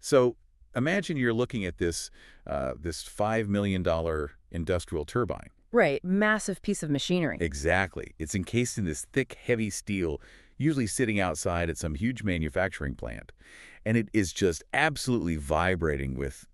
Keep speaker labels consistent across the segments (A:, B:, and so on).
A: So imagine you're looking at this $5 million industrial turbine.
B: Right, massive piece of machinery.
A: Exactly. It's encased in this thick, heavy steel, usually sitting outside at some huge manufacturing plant. And it is just absolutely vibrating with,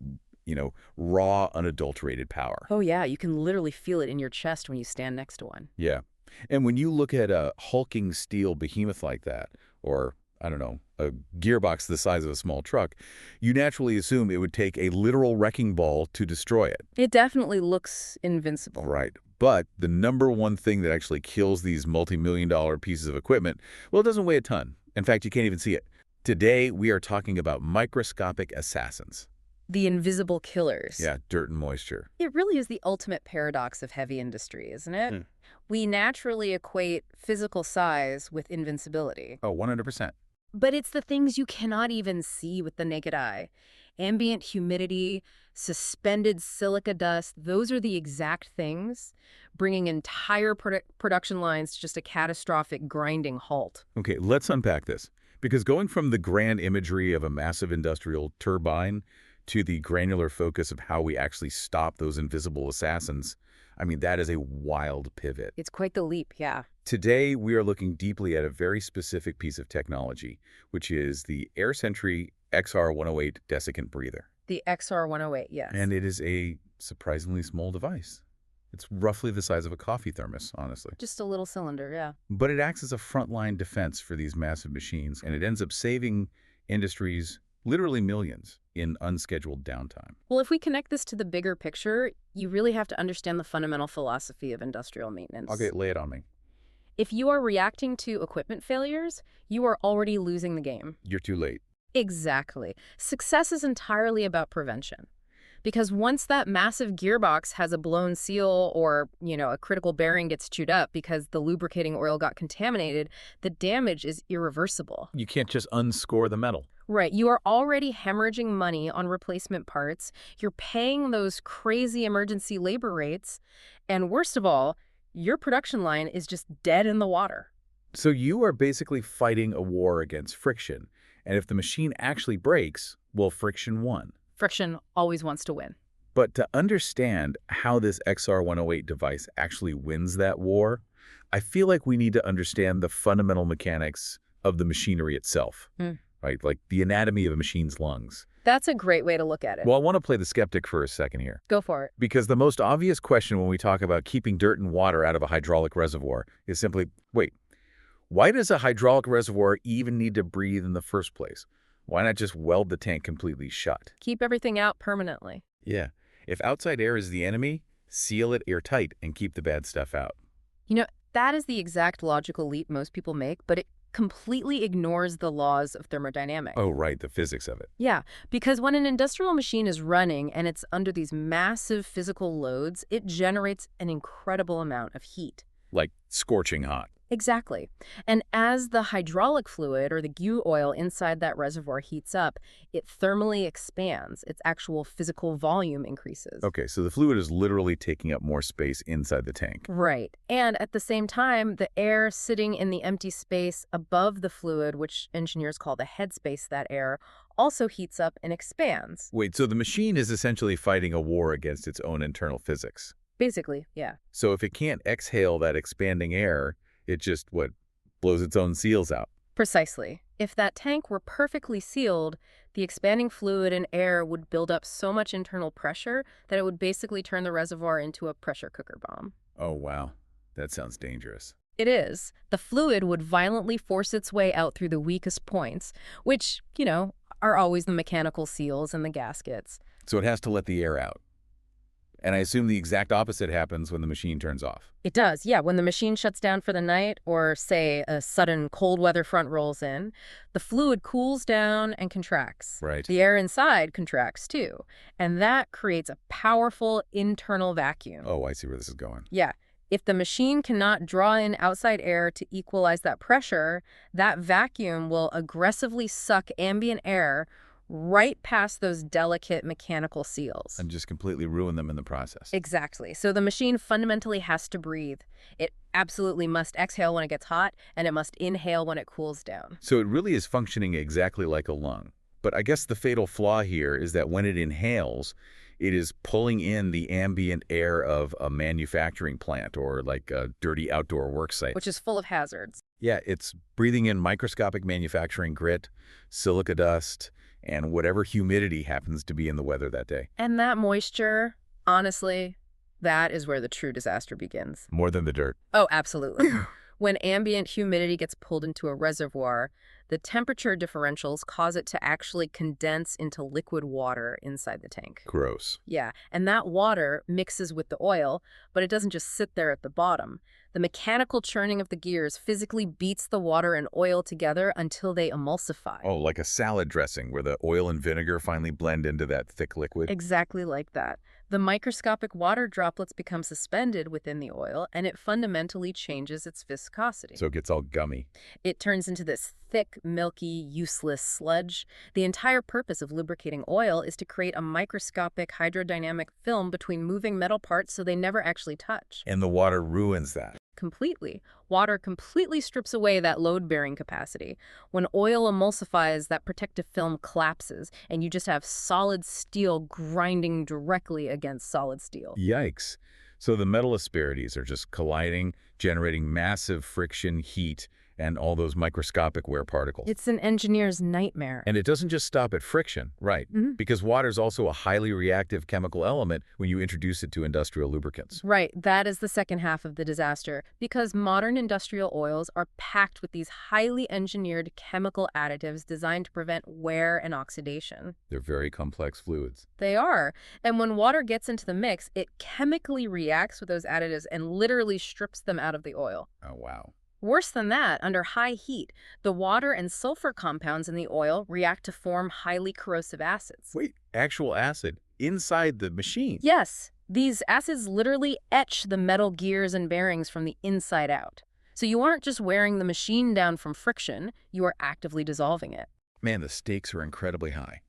A: raw, unadulterated power.
B: Oh yeah, you can literally feel it in your chest when you stand next to one.
A: Yeah. And when you look at a hulking steel behemoth like that, or, I don't know, a gearbox the size of a small truck, you naturally assume it would take a literal wrecking ball to destroy it.
B: It definitely looks invincible.
A: Right. But the number one thing that actually kills these multi-million-dollar pieces of equipment, well, it doesn't weigh a ton. In fact, you can't even see it. Today, we are talking about microscopic assassins.
B: The invisible killers.
A: Yeah, dirt and moisture.
B: It really is the ultimate paradox of heavy industry, isn't it? We naturally equate physical size with invincibility.
A: Oh, 100%.
B: But it's the things you cannot even see with the naked eye. Ambient humidity, suspended silica dust, those are the exact things bringing entire production lines to just a catastrophic grinding halt.
A: Okay, let's unpack this. Because going from the grand imagery of a massive industrial turbine to the granular focus of how we actually stop those invisible assassins, I mean, that is a wild pivot.
B: It's quite the leap, yeah.
A: Today, we are looking deeply at a very specific piece of technology, which is the Sentry XR-122 Desiccant Breather.
B: The XR-122, yes.
A: And it is a surprisingly small device. It's roughly the size of a coffee thermos, honestly.
B: Just a little cylinder, yeah.
A: But it acts as a frontline defense for these massive machines, and it ends up saving industries literally millions in unscheduled downtime.
B: Well, if we connect this to the bigger picture, you really have to understand the fundamental philosophy of industrial maintenance.
A: Okay, lay it on me.
B: If you are reacting to equipment failures, you are already losing the game.
A: You're too late.
B: Exactly. Success is entirely about prevention. Because once that massive gearbox has a blown seal or, a critical bearing gets chewed up because the lubricating oil got contaminated, the damage is irreversible.
A: You can't just unscore the metal.
B: Right. You are already hemorrhaging money on replacement parts. You're paying those crazy emergency labor rates. And worst of all, your production line is just dead in the water.
A: So you are basically fighting a war against friction. And if the machine actually breaks, well, friction won.
B: Friction always wants to win.
A: But to understand how this XR-122 device actually wins that war, I feel like we need to understand the fundamental mechanics of the machinery itself, right? Like the anatomy of a machine's lungs.
B: That's a great way to look at it.
A: Well, I want to play the skeptic for a second here.
B: Go for it.
A: Because the most obvious question when we talk about keeping dirt and water out of a hydraulic reservoir is simply, wait, why does a hydraulic reservoir even need to breathe in the first place? Why not just weld the tank completely shut?
B: Keep everything out permanently.
A: Yeah. If outside air is the enemy, seal it airtight and keep the bad stuff out.
B: That is the exact logical leap most people make, but it completely ignores the laws of thermodynamics.
A: Oh, right, the physics of it.
B: Yeah, because when an industrial machine is running and it's under these massive physical loads, it generates an incredible amount of heat.
A: Like scorching hot.
B: Exactly. And as the hydraulic fluid or the gear oil inside that reservoir heats up, it thermally expands. Its actual physical volume increases.
A: Okay, so the fluid is literally taking up more space inside the tank.
B: Right. And at the same time, the air sitting in the empty space above the fluid, which engineers call the headspace that air, also heats up and expands.
A: Wait, so the machine is essentially fighting a war against its own internal physics.
B: Basically, yeah.
A: So if it can't exhale that expanding air, it just, blows its own seals out.
B: Precisely. If that tank were perfectly sealed, the expanding fluid and air would build up so much internal pressure that it would basically turn the reservoir into a pressure cooker bomb.
A: Oh, wow. That sounds dangerous.
B: It is. The fluid would violently force its way out through the weakest points, which, are always the mechanical seals and the gaskets.
A: So it has to let the air out. And I assume the exact opposite happens when the machine turns off.
B: It does, yeah. When the machine shuts down for the night or, say, a sudden cold weather front rolls in, the fluid cools down and contracts.
A: Right.
B: The air inside contracts, too. And that creates a powerful internal vacuum.
A: Oh, I see where this is going.
B: Yeah. If the machine cannot draw in outside air to equalize that pressure, that vacuum will aggressively suck ambient air right past those delicate mechanical seals.
A: And just completely ruin them in the process.
B: Exactly. So the machine fundamentally has to breathe. It absolutely must exhale when it gets hot, and it must inhale when it cools down.
A: So it really is functioning exactly like a lung. But I guess the fatal flaw here is that when it inhales, it is pulling in the ambient air of a manufacturing plant or like a dirty outdoor work site.
B: Which is full of hazards.
A: Yeah, it's breathing in microscopic manufacturing grit, silica dust, and whatever humidity happens to be in the weather that day.
B: And that moisture, honestly, that is where the true disaster begins.
A: More than the dirt.
B: Oh, absolutely. When ambient humidity gets pulled into a reservoir, the temperature differentials cause it to actually condense into liquid water inside the tank.
A: Gross.
B: Yeah, and that water mixes with the oil, but it doesn't just sit there at the bottom. The mechanical churning of the gears physically beats the water and oil together until they emulsify.
A: Oh, like a salad dressing where the oil and vinegar finally blend into that thick liquid?
B: Exactly like that. The microscopic water droplets become suspended within the oil, and it fundamentally changes its viscosity.
A: So it gets all gummy.
B: It turns into this thick, milky, useless sludge. The entire purpose of lubricating oil is to create a microscopic hydrodynamic film between moving metal parts so they never actually touch.
A: And the water ruins that.
B: Completely. Water completely strips away that load-bearing capacity. When oil emulsifies, that protective film collapses, and you just have solid steel grinding directly against solid steel.
A: Yikes. So the metal asperities are just colliding, generating massive friction, heat, and all those microscopic wear particles.
B: It's an engineer's nightmare.
A: And it doesn't just stop at friction, right? Because water is also a highly reactive chemical element when you introduce it to industrial lubricants.
B: Right, that is the second half of the disaster, because modern industrial oils are packed with these highly engineered chemical additives designed to prevent wear and oxidation.
A: They're very complex fluids.
B: They are. And when water gets into the mix, it chemically reacts with those additives and literally strips them out of the oil.
A: Oh, wow.
B: Worse than that, under high heat, the water and sulfur compounds in the oil react to form highly corrosive acids.
A: Wait, actual acid inside the machine?
B: Yes, these acids literally etch the metal gears and bearings from the inside out. So you aren't just wearing the machine down from friction, you are actively dissolving it.
A: Man, the stakes are incredibly high,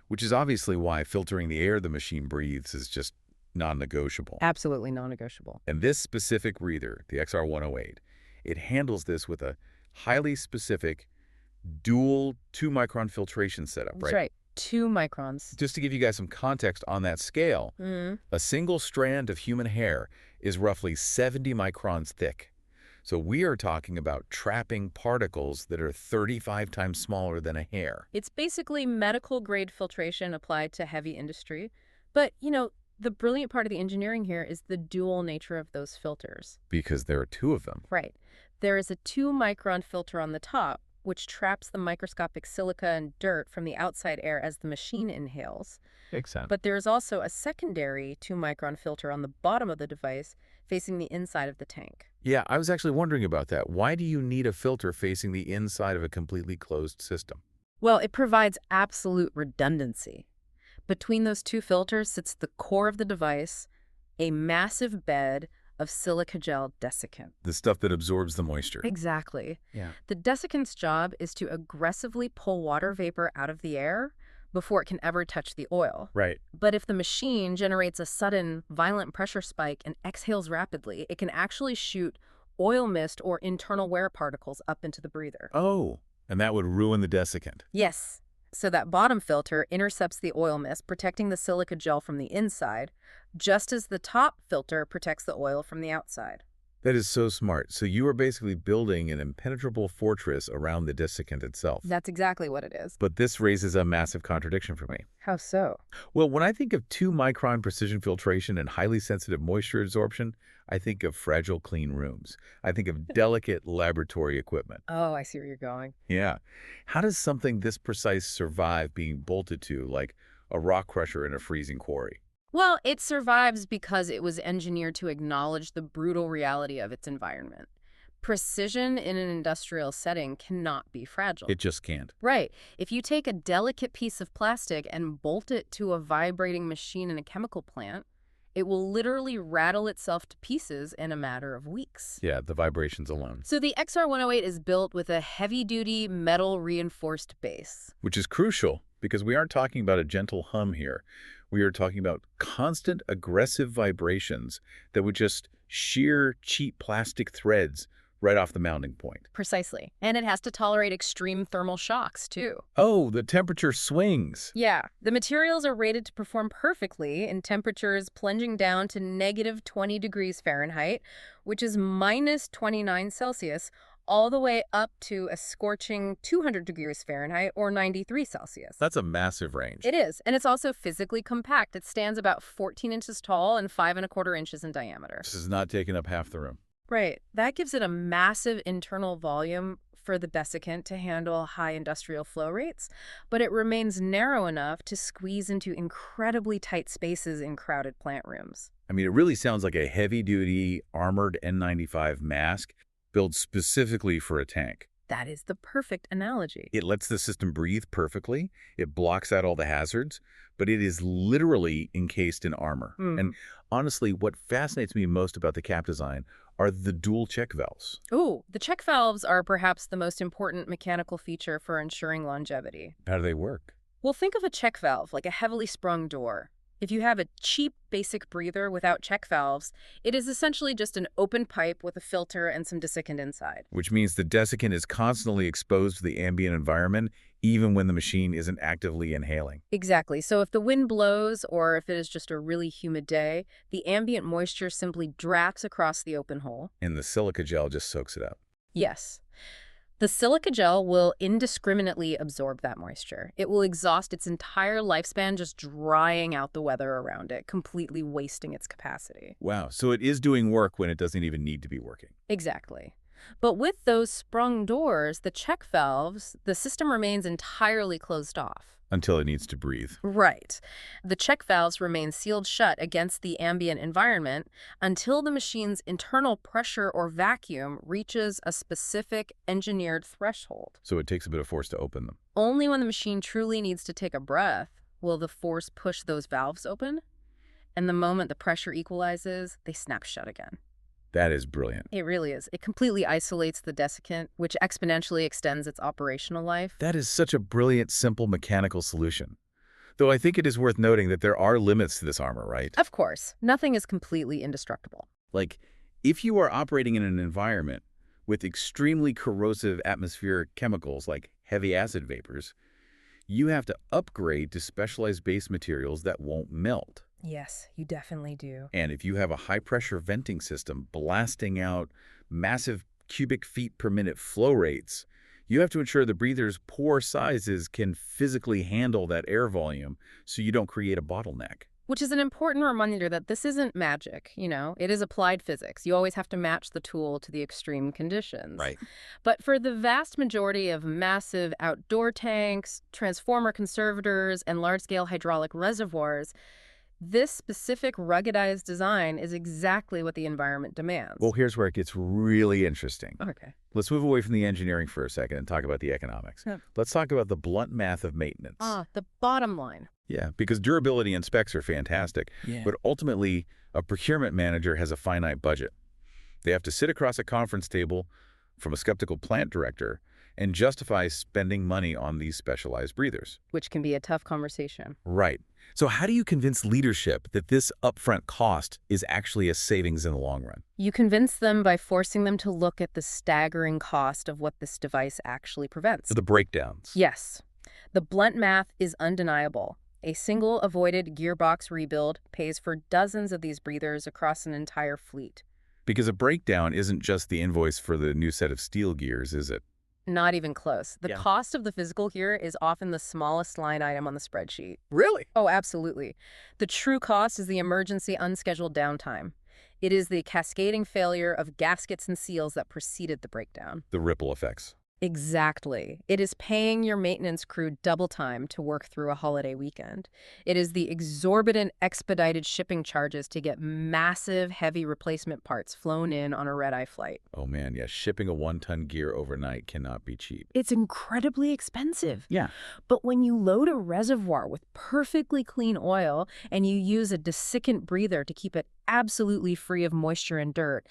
A: which is obviously why filtering the air the machine breathes is just non-negotiable.
B: Absolutely non-negotiable.
A: And this specific breather, the XR-108, it handles this with a highly specific dual 2-micron filtration setup, right?
B: That's right. 2 microns.
A: Just to give you guys some context on that scale, a single strand of human hair is roughly 70 microns thick. So we are talking about trapping particles that are 35 times smaller than a hair.
B: It's basically medical-grade filtration applied to heavy industry. But, the brilliant part of the engineering here is the dual nature of those filters.
A: Because there are 2 of them.
B: Right. There is a 2-micron filter on the top, which traps the microscopic silica and dirt from the outside air as the machine inhales.
A: Makes sense.
B: But there is also a secondary 2-micron filter on the bottom of the device facing the inside of the tank.
A: Yeah, I was actually wondering about that. Why do you need a filter facing the inside of a completely closed system?
B: Well, it provides absolute redundancy. Between those 2 filters sits the core of the device, a massive bed of silica gel desiccant.
A: The stuff that absorbs the moisture.
B: Exactly.
A: Yeah.
B: The desiccant's job is to aggressively pull water vapor out of the air before it can ever touch the oil.
A: Right.
B: But if the machine generates a sudden, violent pressure spike and exhales rapidly, it can actually shoot oil mist or internal wear particles up into the breather.
A: Oh, and that would ruin the desiccant.
B: Yes. So that bottom filter intercepts the oil mist, protecting the silica gel from the inside, just as the top filter protects the oil from the outside.
A: That is so smart. So you are basically building an impenetrable fortress around the desiccant itself.
B: That's exactly what it is.
A: But this raises a massive contradiction for me.
B: How so?
A: Well, when I think of 2-micron precision filtration and highly sensitive moisture absorption, I think of fragile clean rooms. I think of delicate laboratory equipment.
B: Oh, I see where you're going.
A: Yeah. How does something this precise survive being bolted to, like a rock crusher in a freezing quarry?
B: Well, it survives because it was engineered to acknowledge the brutal reality of its environment. Precision in an industrial setting cannot be fragile.
A: It just can't.
B: Right. If you take a delicate piece of plastic and bolt it to a vibrating machine in a chemical plant, it will literally rattle itself to pieces in a matter of weeks.
A: Yeah, the vibrations alone.
B: So the XR-108 is built with a heavy-duty metal-reinforced base.
A: Which is crucial, because we aren't talking about a gentle hum here. We are talking about constant aggressive vibrations that would just shear cheap plastic threads right off the mounting point.
B: Precisely. And it has to tolerate extreme thermal shocks, too.
A: Oh, the temperature swings.
B: Yeah, the materials are rated to perform perfectly in temperatures plunging down to -20 degrees Fahrenheit, which is -29 Celsius, all the way up to a scorching 200 degrees Fahrenheit or 93 Celsius.
A: That's a massive range.
B: It is, and it's also physically compact. It stands about 14 inches tall and 5¼ inches in diameter.
A: This is not taking up half the room.
B: Right. That gives it a massive internal volume for the desiccant to handle high industrial flow rates, but it remains narrow enough to squeeze into incredibly tight spaces in crowded plant rooms.
A: I mean, it really sounds like a heavy-duty armored N95 mask built specifically for a tank.
B: That is the perfect analogy.
A: It lets the system breathe perfectly. It blocks out all the hazards, but it is literally encased in armor. And honestly, what fascinates me most about the cap design are the dual check valves.
B: Ooh, the check valves are perhaps the most important mechanical feature for ensuring longevity.
A: How do they work?
B: Well, think of a check valve like a heavily sprung door. If you have a cheap basic breather without check valves, it is essentially just an open pipe with a filter and some desiccant inside.
A: Which means the desiccant is constantly exposed to the ambient environment, even when the machine isn't actively inhaling.
B: Exactly. So if the wind blows or if it is just a really humid day, the ambient moisture simply drafts across the open hole.
A: And the silica gel just soaks it up.
B: Yes. The silica gel will indiscriminately absorb that moisture. It will exhaust its entire lifespan just drying out the weather around it, completely wasting its capacity.
A: Wow, so it is doing work when it doesn't even need to be working.
B: Exactly. But with those sprung doors, the check valves, the system remains entirely closed off.
A: Until it needs to breathe.
B: Right. The check valves remain sealed shut against the ambient environment until the machine's internal pressure or vacuum reaches a specific engineered threshold.
A: So it takes a bit of force to open them.
B: Only when the machine truly needs to take a breath will the force push those valves open, and the moment the pressure equalizes, they snap shut again.
A: That is brilliant.
B: It really is. It completely isolates the desiccant, which exponentially extends its operational life.
A: That is such a brilliant, simple mechanical solution. Though I think it is worth noting that there are limits to this armor, right?
B: Of course. Nothing is completely indestructible.
A: Like, if you are operating in an environment with extremely corrosive atmospheric chemicals like heavy acid vapors, you have to upgrade to specialized base materials that won't melt.
B: Yes, you definitely do.
A: And if you have a high-pressure venting system blasting out massive cubic feet per minute flow rates, you have to ensure the breather's pore sizes can physically handle that air volume so you don't create a bottleneck.
B: Which is an important reminder that this isn't magic, It is applied physics. You always have to match the tool to the extreme conditions.
A: Right.
B: But for the vast majority of massive outdoor tanks, transformer conservators, and large-scale hydraulic reservoirs, this specific ruggedized design is exactly what the environment demands.
A: Well, here's where it gets really interesting.
B: Okay.
A: Let's move away from the engineering for a second and talk about the economics.
B: Yep.
A: Let's talk about the blunt math of maintenance.
B: The bottom line.
A: Yeah, because durability and specs are fantastic, but ultimately, a procurement manager has a finite budget. They have to sit across a conference table from a skeptical plant director and justify spending money on these specialized breathers.
B: Which can be a tough conversation.
A: Right. So how do you convince leadership that this upfront cost is actually a savings in the long run?
B: You convince them by forcing them to look at the staggering cost of what this device actually prevents.
A: The breakdowns.
B: Yes. The blunt math is undeniable. A single avoided gearbox rebuild pays for dozens of these breathers across an entire fleet.
A: Because a breakdown isn't just the invoice for the new set of steel gears, is it?
B: Not even close. The cost of the physical gear is often the smallest line item on the spreadsheet.
A: Really?
B: Oh, absolutely. The true cost is the emergency unscheduled downtime. It is the cascading failure of gaskets and seals that preceded the breakdown.
A: The ripple effects.
B: Exactly. It is paying your maintenance crew double time to work through a holiday weekend. It is the exorbitant expedited shipping charges to get massive, heavy replacement parts flown in on a red-eye flight.
A: Oh man, yeah, shipping a 1-ton gear overnight cannot be cheap.
B: It's incredibly expensive.
A: Yeah.
B: But when you load a reservoir with perfectly clean oil and you use a desiccant breather to keep it absolutely free of moisture and dirt,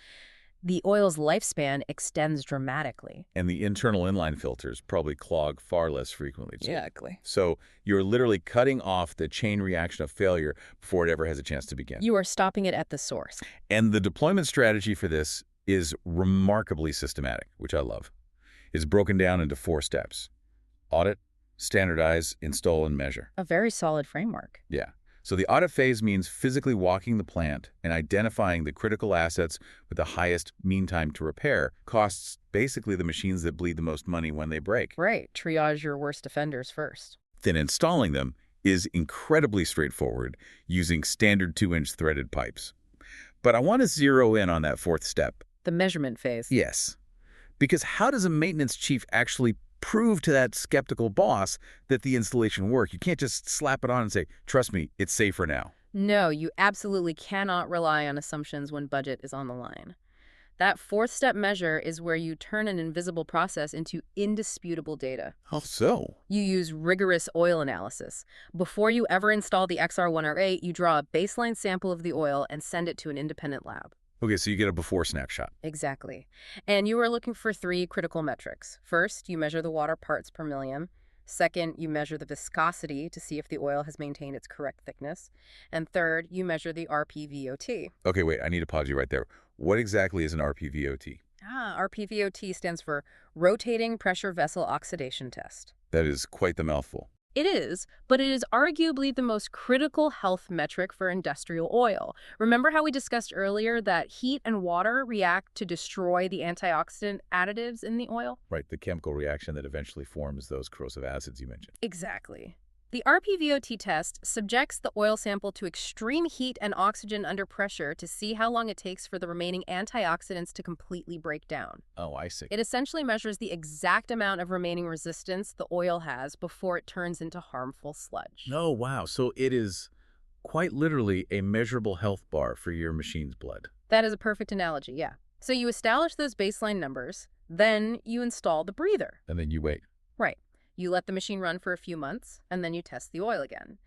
B: the oil's lifespan extends dramatically.
A: And the internal inline filters probably clog far less frequently, too.
B: Exactly.
A: So you're literally cutting off the chain reaction of failure before it ever has a chance to begin.
B: You are stopping it at the source.
A: And the deployment strategy for this is remarkably systematic, which I love. It's broken down into 4 steps: audit, standardize, install, and measure.
B: A very solid framework.
A: Yeah. So the audit phase means physically walking the plant and identifying the critical assets with the highest mean time to repair. Costs basically the machines that bleed the most money when they break.
B: Right. Triage your worst offenders first.
A: Then installing them is incredibly straightforward using standard 2-inch threaded pipes. But I want to zero in on that 4th step.
B: The measurement phase.
A: Yes. Because how does a maintenance chief actually prove to that skeptical boss that the installation worked? You can't just slap it on and say, trust me, it's safer now.
B: No, you absolutely cannot rely on assumptions when budget is on the line. That 4th step measure is where you turn an invisible process into indisputable data.
A: How so?
B: You use rigorous oil analysis. Before you ever install the XR108, you draw a baseline sample of the oil and send it to an independent lab.
A: Okay, so you get a before snapshot.
B: Exactly. And you are looking for 3 critical metrics. First, you measure the water parts per million. Second, you measure the viscosity to see if the oil has maintained its correct thickness. And third, you measure the RPVOT.
A: Okay, wait, I need to pause you right there. What exactly is an RPVOT?
B: RPVOT stands for Rotating Pressure Vessel Oxidation Test.
A: That is quite the mouthful.
B: It is, but it is arguably the most critical health metric for industrial oil. Remember how we discussed earlier that heat and water react to destroy the antioxidant additives in the oil?
A: Right, the chemical reaction that eventually forms those corrosive acids you mentioned.
B: Exactly. The RPVOT test subjects the oil sample to extreme heat and oxygen under pressure to see how long it takes for the remaining antioxidants to completely break down.
A: Oh, I see.
B: It essentially measures the exact amount of remaining resistance the oil has before it turns into harmful sludge.
A: Oh, wow. So it is quite literally a measurable health bar for your machine's blood.
B: That is a perfect analogy, yeah. So you establish those baseline numbers, then you install the breather.
A: And then you wait.
B: Right. You let the machine run for a few months, and then you test the oil again.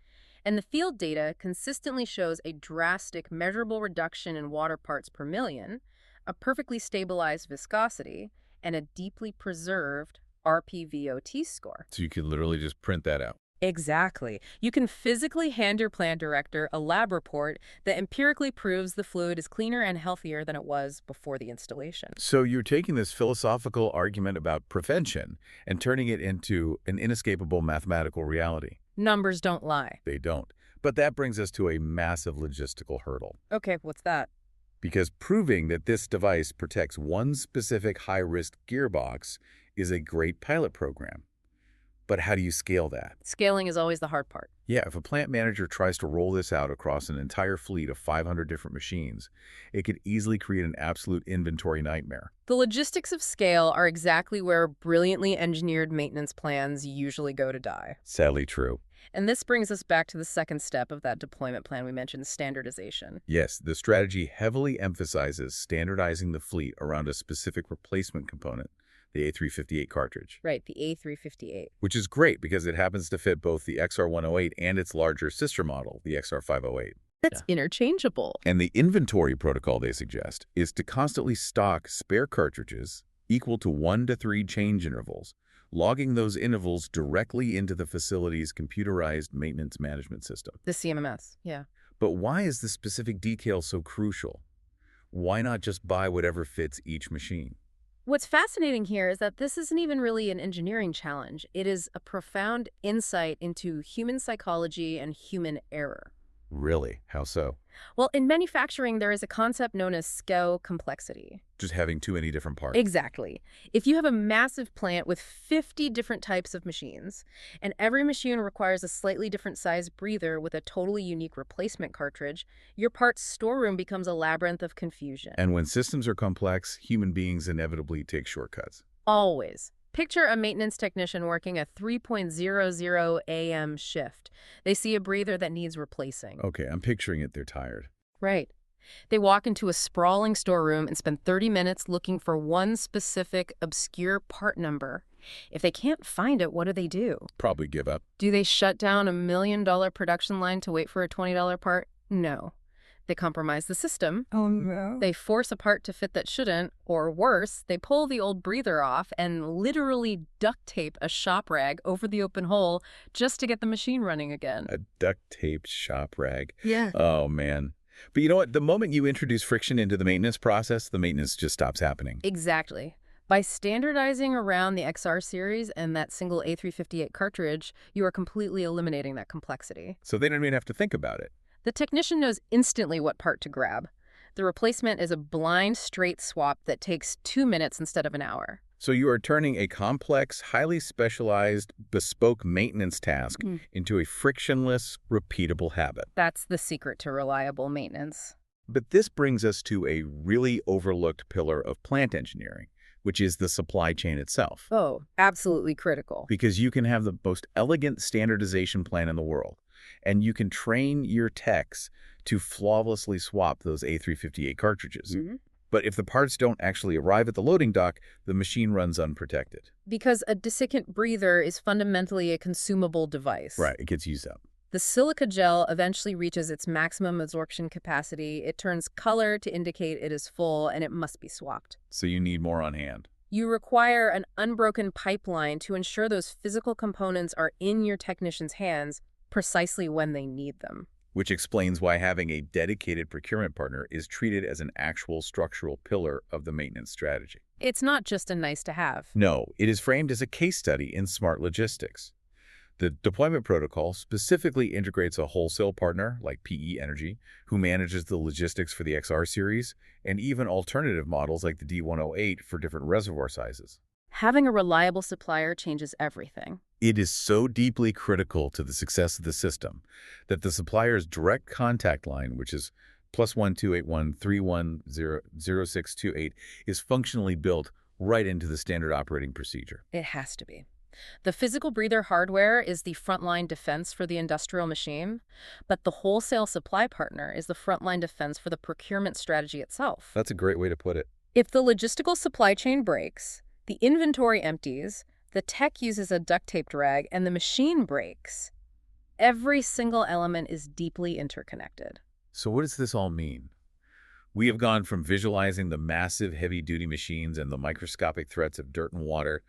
B: And the field data consistently shows a drastic measurable reduction in water parts per million, a perfectly stabilized viscosity, and a deeply preserved RPVOT score.
A: So you can literally just print that out.
B: Exactly. You can physically hand your plant director a lab report that empirically proves the fluid is cleaner and healthier than it was before the installation.
A: So you're taking this philosophical argument about prevention and turning it into an inescapable mathematical reality.
B: Numbers don't lie.
A: They don't. But that brings us to a massive logistical hurdle.
B: Okay, what's that?
A: Because proving that this device protects one specific high-risk gearbox is a great pilot program. But how do you scale that?
B: Scaling is always the hard part.
A: Yeah, if a plant manager tries to roll this out across an entire fleet of 500 different machines, it could easily create an absolute inventory nightmare.
B: The logistics of scale are exactly where brilliantly engineered maintenance plans usually go to die.
A: Sadly true.
B: And this brings us back to the 2nd step of that deployment plan we mentioned, standardization.
A: Yes, the strategy heavily emphasizes standardizing the fleet around a specific replacement component, the A358 cartridge.
B: Right, the A358.
A: Which is great because it happens to fit both the XR108 and its larger sister model, the XR508.
B: That's interchangeable.
A: And the inventory protocol they suggest is to constantly stock spare cartridges equal to 1 to 3 change intervals, logging those intervals directly into the facility's computerized maintenance management system.
B: The CMMS, yeah.
A: But why is this specific detail so crucial? Why not just buy whatever fits each machine?
B: What's fascinating here is that this isn't even really an engineering challenge. It is a profound insight into human psychology and human error.
A: Really? How so?
B: Well, in manufacturing, there is a concept known as SKU complexity.
A: Just having too many different parts.
B: Exactly. If you have a massive plant with 50 different types of machines, and every machine requires a slightly different size breather with a totally unique replacement cartridge, your parts storeroom becomes a labyrinth of confusion.
A: And when systems are complex, human beings inevitably take shortcuts.
B: Always. Picture a maintenance technician working a 3.00 a.m. shift. They see a breather that needs replacing.
A: Okay, I'm picturing it. They're tired.
B: Right. They walk into a sprawling storeroom and spend 30 minutes looking for one specific, obscure part number. If they can't find it, what do?
A: Probably give up.
B: Do they shut down a $1 million production line to wait for a $20 part? No. They compromise the system.
C: Oh, no.
B: They force a part to fit that shouldn't, or worse, they pull the old breather off and literally duct tape a shop rag over the open hole just to get the machine running again.
A: A duct-taped shop rag.
C: Yeah.
A: Oh, man. But you know what? The moment you introduce friction into the maintenance process, the maintenance just stops happening.
B: Exactly. By standardizing around the XR series and that single A358 cartridge, you are completely eliminating that complexity.
A: So they don't even have to think about it.
B: The technician knows instantly what part to grab. The replacement is a blind, straight swap that takes 2 minutes instead of an hour.
A: So you are turning a complex, highly specialized, bespoke maintenance task into a frictionless, repeatable habit.
B: That's the secret to reliable maintenance.
A: But this brings us to a really overlooked pillar of plant engineering, which is the supply chain itself.
B: Oh, absolutely critical.
A: Because you can have the most elegant standardization plan in the world, and you can train your techs to flawlessly swap those A358 cartridges. But if the parts don't actually arrive at the loading dock, the machine runs unprotected.
B: Because a desiccant breather is fundamentally a consumable device.
A: Right, it gets used up.
B: The silica gel eventually reaches its maximum absorption capacity. It turns color to indicate it is full, and it must be swapped.
A: So you need more on hand.
B: You require an unbroken pipeline to ensure those physical components are in your technician's hands precisely when they need them.
A: Which explains why having a dedicated procurement partner is treated as an actual structural pillar of the maintenance strategy.
B: It's not just a nice to have.
A: No, it is framed as a case study in smart logistics. The deployment protocol specifically integrates a wholesale partner like PE Energy, who manages the logistics for the XR series, and even alternative models like the D108 for different reservoir sizes.
B: Having a reliable supplier changes everything.
A: It is so deeply critical to the success of the system that the supplier's direct contact line, which is +1 281 310 0628, is functionally built right into the standard operating procedure.
B: It has to be. The physical breather hardware is the frontline defense for the industrial machine, but the wholesale supply partner is the frontline defense for the procurement strategy itself.
A: That's a great way to put it.
B: If the logistical supply chain breaks, the inventory empties, the tech uses a duct tape drag, and the machine breaks, every single element is deeply interconnected.
A: So what does this all mean? We have gone from visualizing the massive heavy-duty machines and the microscopic threats of dirt and water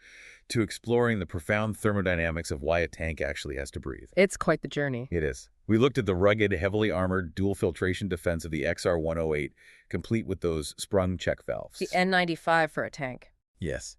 A: to exploring the profound thermodynamics of why a tank actually has to breathe.
B: It's quite the journey.
A: It is. We looked at the rugged, heavily armored, dual filtration defense of the XR-108, complete with those sprung check valves.
B: The N95 for a tank.
A: Yes.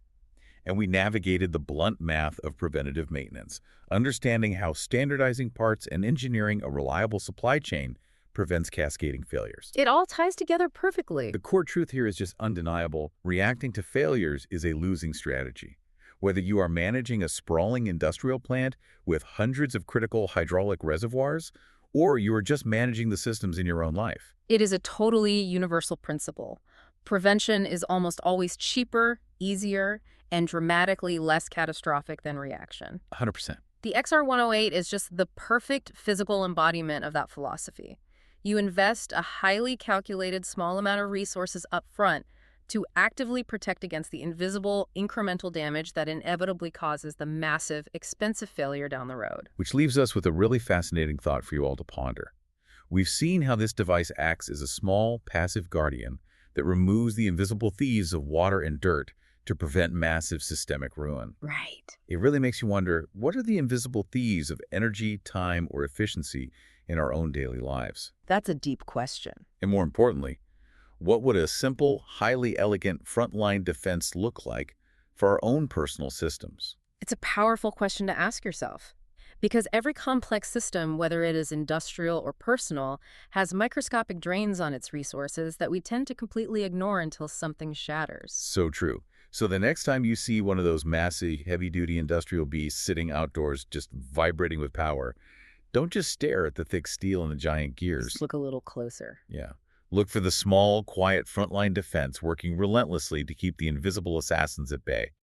A: And we navigated the blunt math of preventative maintenance, understanding how standardizing parts and engineering a reliable supply chain prevents cascading failures.
B: It all ties together perfectly.
A: The core truth here is just undeniable. Reacting to failures is a losing strategy. Whether you are managing a sprawling industrial plant with hundreds of critical hydraulic reservoirs, or you are just managing the systems in your own life.
B: It is a totally universal principle. Prevention is almost always cheaper, easier, and dramatically less catastrophic than reaction.
A: 100%.
B: The XR-108 is just the perfect physical embodiment of that philosophy. You invest a highly calculated small amount of resources up front to actively protect against the invisible, incremental damage that inevitably causes the massive, expensive failure down the road.
A: Which leaves us with a really fascinating thought for you all to ponder. We've seen how this device acts as a small, passive guardian that removes the invisible thieves of water and dirt to prevent massive systemic ruin.
B: Right.
A: It really makes you wonder, what are the invisible thieves of energy, time, or efficiency in our own daily lives?
B: That's a deep question.
A: And more importantly, what would a simple, highly elegant frontline defense look like for our own personal systems?
B: It's a powerful question to ask yourself. Because every complex system, whether it is industrial or personal, has microscopic drains on its resources that we tend to completely ignore until something shatters.
A: So true. So the next time you see one of those massive, heavy-duty industrial beasts sitting outdoors just vibrating with power, don't just stare at the thick steel and the giant gears.
B: Just look a little closer.
A: Yeah. Look for the small, quiet frontline defense working relentlessly to keep the invisible assassins at bay.